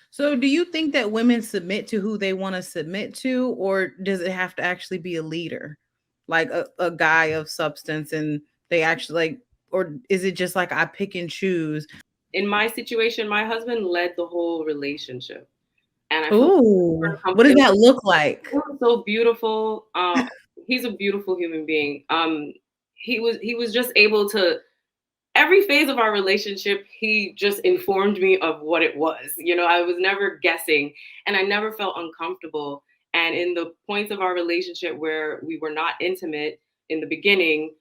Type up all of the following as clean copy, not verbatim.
So, do you think that women submit to who they want to submit to, or does it have to actually be a leader, like a guy of substance, and they actually like, or is it just like I pick and choose? In my situation, my husband led the whole relationship, and I felt Ooh, super what does comfortable. that look like? It was so beautiful. He's a beautiful human being. He was just able to, every phase of our relationship, he just informed me of what it was. I was never guessing, and I never felt uncomfortable. And in the points of our relationship where we were not intimate in the beginning,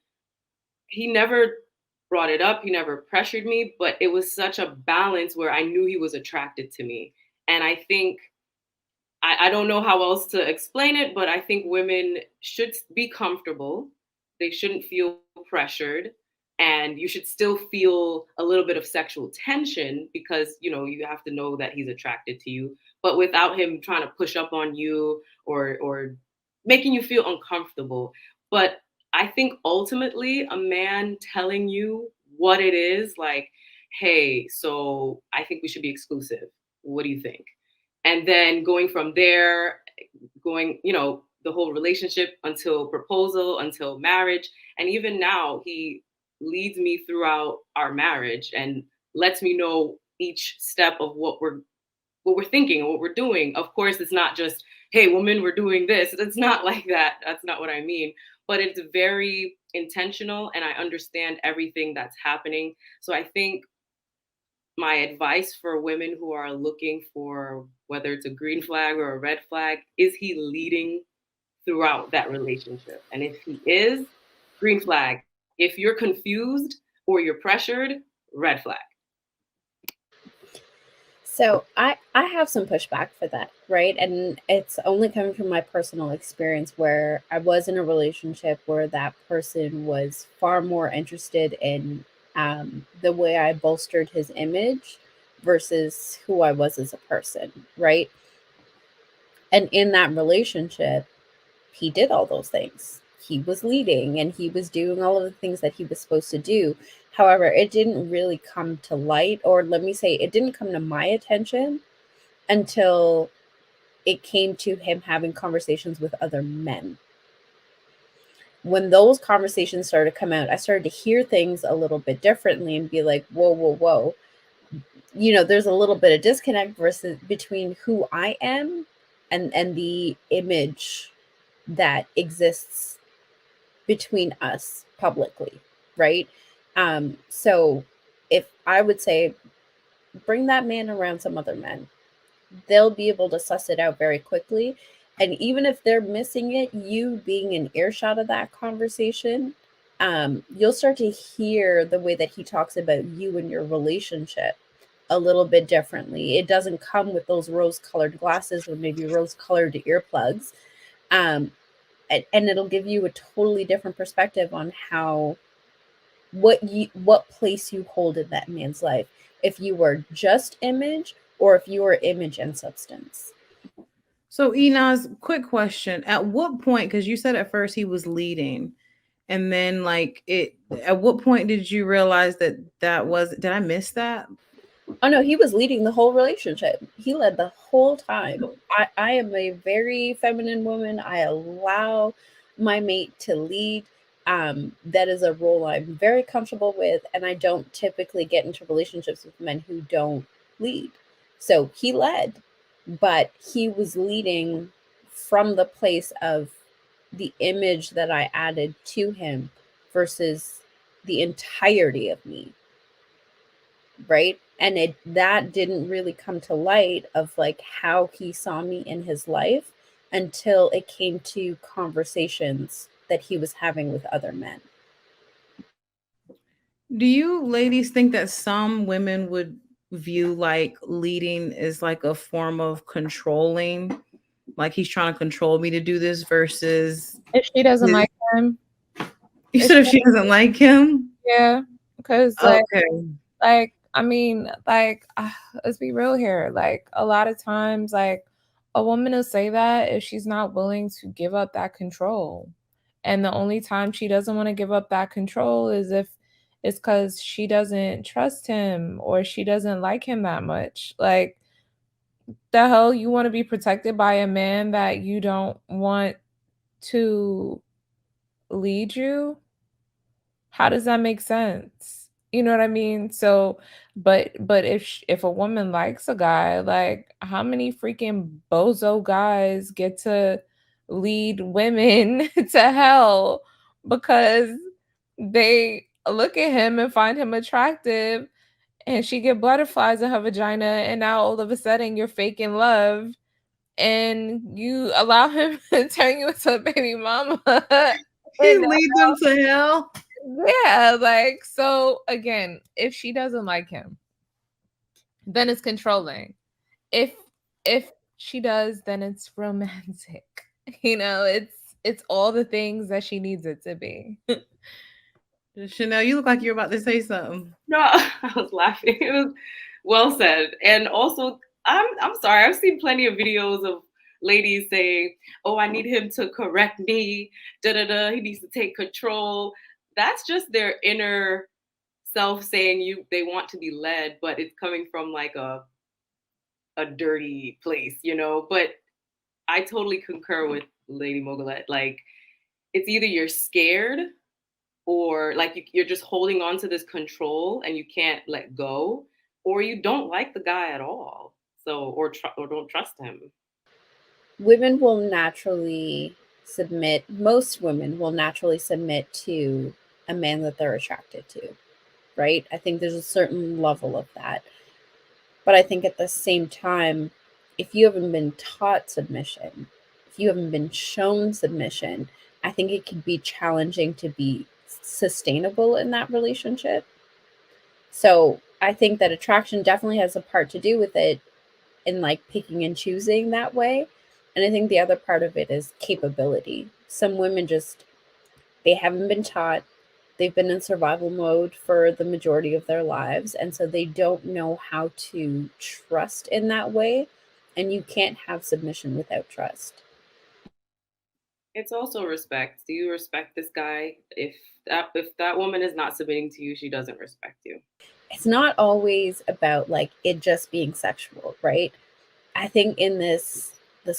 he never brought it up. He never pressured me, but it was such a balance where I knew he was attracted to me. And I think I don't know how else to explain it, but I think women should be comfortable. They shouldn't feel pressured. And you should still feel a little bit of sexual tension because, you have to know that he's attracted to you, but without him trying to push up on you or making you feel uncomfortable. But I think ultimately a man telling you what it is, like, hey, so I think we should be exclusive. What do you think? And then going from there, going, the whole relationship until proposal, until marriage. And even now, he leads me throughout our marriage and lets me know each step of what we're thinking and what we're doing. Of course, it's not just, hey, woman, we're doing this. It's not like that. That's not what I mean. But it's very intentional, and I understand everything that's happening. So I think my advice for women who are looking for whether it's a green flag or a red flag is he leading throughout that relationship? And if he is, green flag. If you're confused or you're pressured, red flag. So I have some pushback for that, right? And it's only coming from my personal experience where I was in a relationship where that person was far more interested in the way I bolstered his image versus who I was as a person, right? And in that relationship, he did all those things. He was leading and he was doing all of the things that he was supposed to do. However, it didn't really come to light, or let me say, it didn't come to my attention until it came to him having conversations with other men. When those conversations started to come out, I started to hear things a little bit differently and be like, whoa, whoa, whoa. There's a little bit of disconnect versus between who I am and the image that exists between us publicly, right? So if I would say bring that man around some other men, they'll be able to suss it out very quickly. And even if they're missing it, you being in earshot of that conversation, you'll start to hear the way that he talks about you and your relationship a little bit differently. It doesn't come with those rose colored glasses or maybe rose colored earplugs. Um, and it'll give you a totally different perspective on how what place you hold in that man's life, if you were just image or if you were image and substance. So, Enos, quick question: at what point? Because you said at first he was leading, and then like it. At what point did you realize that that was? Did I miss that? Oh no, he was leading the whole relationship. He led the whole time. I am a very feminine woman. I allow my mate to lead. That is a role I'm very comfortable with, and I don't typically get into relationships with men who don't lead. So he led, but he was leading from the place of the image that I added to him versus the entirety of me, right? And it that didn't really come to light of like how he saw me in his life until it came to conversations that he was having with other men. Do you ladies think that some women would view like leading as like a form of controlling? Like he's trying to control me to do this versus If she doesn't his, like him, you if said if she doesn't like him? yeah, because Okay. I mean, let's be real here. Like a lot of times, like a woman will say that if she's not willing to give up that control, and the only time she doesn't want to give up that control is if it's because she doesn't trust him or she doesn't like him that much. Like The hell, you want to be protected by a man that you don't want to lead you? How does that make sense? You know what I mean? So, but if a woman likes a guy, like how many freaking bozo guys get to lead women to hell because they look at him and find him attractive, and she get butterflies in her vagina, and now all of a sudden you're faking love and you allow him to turn you into a baby mama. He And lead them to hell. yeah, like, so again, if she doesn't like him, then it's controlling. If if she does, then it's romantic. You know, it's all the things that she needs it to be. Chanel, you look like you're about to say something. No, I was laughing. It was well said. And also, I'm sorry. I've seen plenty of videos of ladies saying, "Oh, I need him to correct me. Da da da. He needs to take control." That's just their inner self saying they want to be led, but it's coming from like a dirty place, you know. But I totally concur with Lady Mogulette. Like, it's either you're scared or like you're just holding on to this control and you can't let go, or you don't like the guy at all, so or don't trust him. Women will naturally submit, most women will naturally submit to a man that they're attracted to, right? I think there's a certain level of that. But I think at the same time, if you haven't been taught submission, if you haven't been shown submission, I think it can be challenging to be sustainable in that relationship. So I think that attraction definitely has a part to do with it in like picking and choosing that way. And I think the other part of it is capability. Some women just, they haven't been taught. They've been in survival mode for the majority of their lives. And so they don't know how to trust in that way. And you can't have submission without trust. It's also respect. Do you respect this guy? If that woman is not submitting to you, she doesn't respect you. It's not always about like it just being sexual, right? I think in this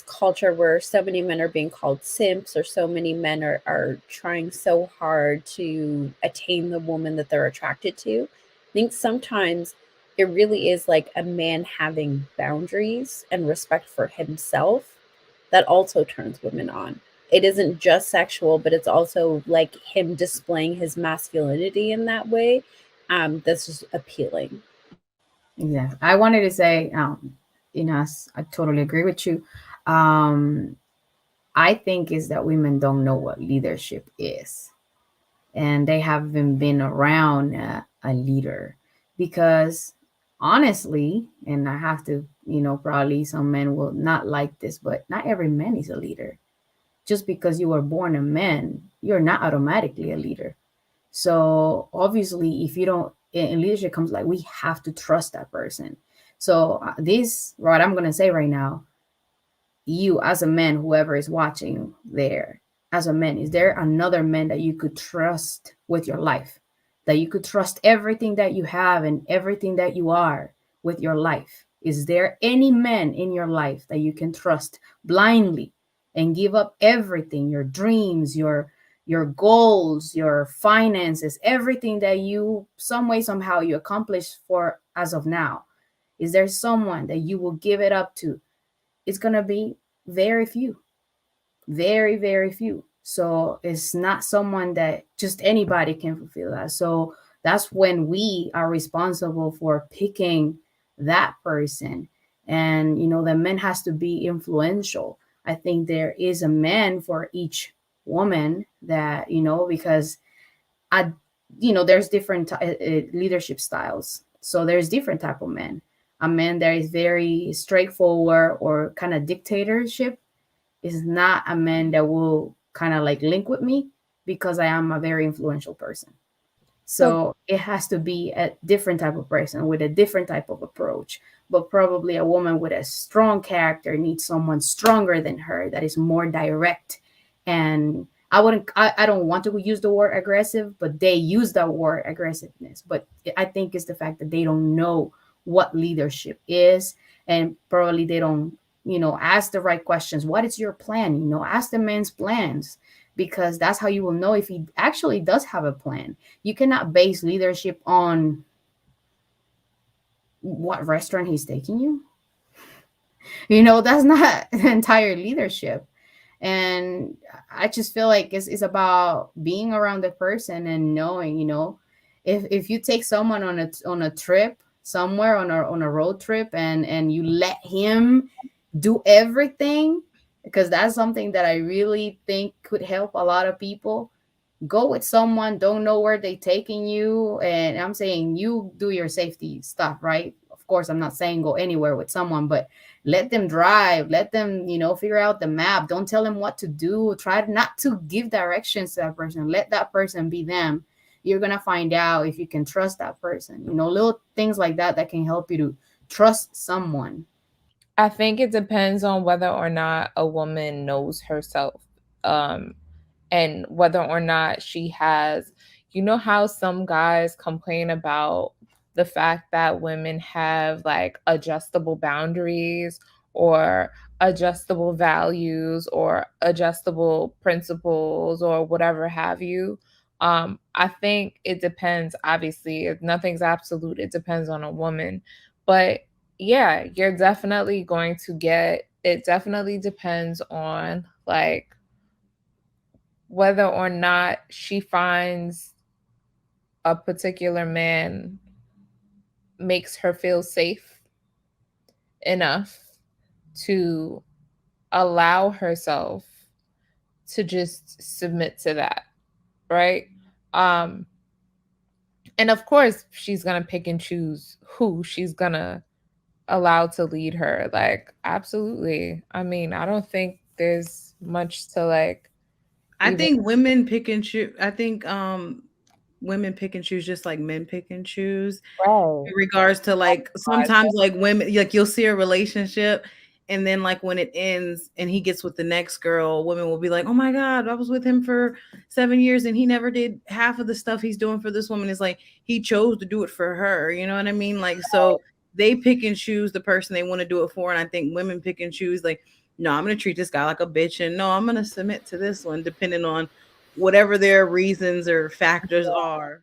culture where so many men are being called simps, or so many men are trying so hard to attain the woman that they're attracted to, I think sometimes it really is like a man having boundaries and respect for himself that also turns women on. It isn't just sexual, but it's also like him displaying his masculinity in that way. That's just appealing. Yeah, I wanted to say, I totally agree with you. Um, I think is that women don't know what leadership is, and they haven't been around a leader because honestly, and I have to, probably some men will not like this, but not every man is a leader. Just because you were born a man, you're not automatically a leader. So obviously, if you don't, in leadership comes like we have to trust that person. So this, what I'm gonna say right now, you as a man, whoever is watching there, as a man, is there another man that you could trust with your life? That you could trust everything that you have and everything that you are with your life? Is there any man in your life that you can trust blindly and give up everything, your dreams, your goals, your finances, everything that you some way somehow you accomplished for as of now? Is there someone that you will give it up to? It's going to be very few, very, very few. So it's not someone that just anybody can fulfill that. So that's when we are responsible for picking that person. And, the man has to be influential. I think there is a man for each woman that, because I, there's different leadership styles. So there's different type of men. A man that is very straightforward or kind of dictatorship is not a man that will kind of like link with me because I am a very influential person. So it has to be a different type of person with a different type of approach. But probably a woman with a strong character needs someone stronger than her that is more direct. And I don't want to use the word aggressive, but they use that word aggressiveness. But I think it's the fact that they don't know what leadership is. and probably they don't, ask the right questions. What is your plan? Ask the man's plans, because that's how you will know if he actually does have a plan. You cannot base leadership on what restaurant he's taking you. That's not the entire leadership. And I just feel like it's about being around the person and knowing, if you take someone on a trip somewhere, on a road trip, and you let him do everything, because that's something that I really think could help a lot of people. Go with someone, don't know where they taking you, and I'm saying you do your safety stuff, right? Of course, I'm not saying go anywhere with someone, but let them drive, let them, figure out the map. Don't tell them what to do. Try not to give directions to that person. Let that person be them. You're gonna find out if you can trust that person. Little things like that can help you to trust someone. I think it depends on whether or not a woman knows herself, um, and whether or not she has, how some guys complain about the fact that women have like adjustable boundaries or adjustable values or adjustable principles or whatever have you. I think it depends. Obviously, nothing's absolute. It depends on a woman. But yeah, you're definitely going to get it. Definitely depends on like whether or not she finds a particular man makes her feel safe enough to allow herself to just submit to that, right? um and of course she's gonna pick and choose who she's gonna allow to lead her, like absolutely. I mean, I don't think there's much to like I even. think women pick and choose. I think women pick and choose just like men pick and choose. Right. In regards to like sometimes like women, like you'll see a relationship and then like when it ends and he gets with the next girl, women will be like, oh my god, I was with him for 7 years and he never did half of the stuff he's doing for this woman. It's like he chose to do it for her, you know what I mean? Like, so they pick and choose the person they want to do it for, and I think women pick and choose like, no, I'm gonna treat this guy like a bitch, and no, I'm gonna submit to this one depending on whatever their reasons or factors are.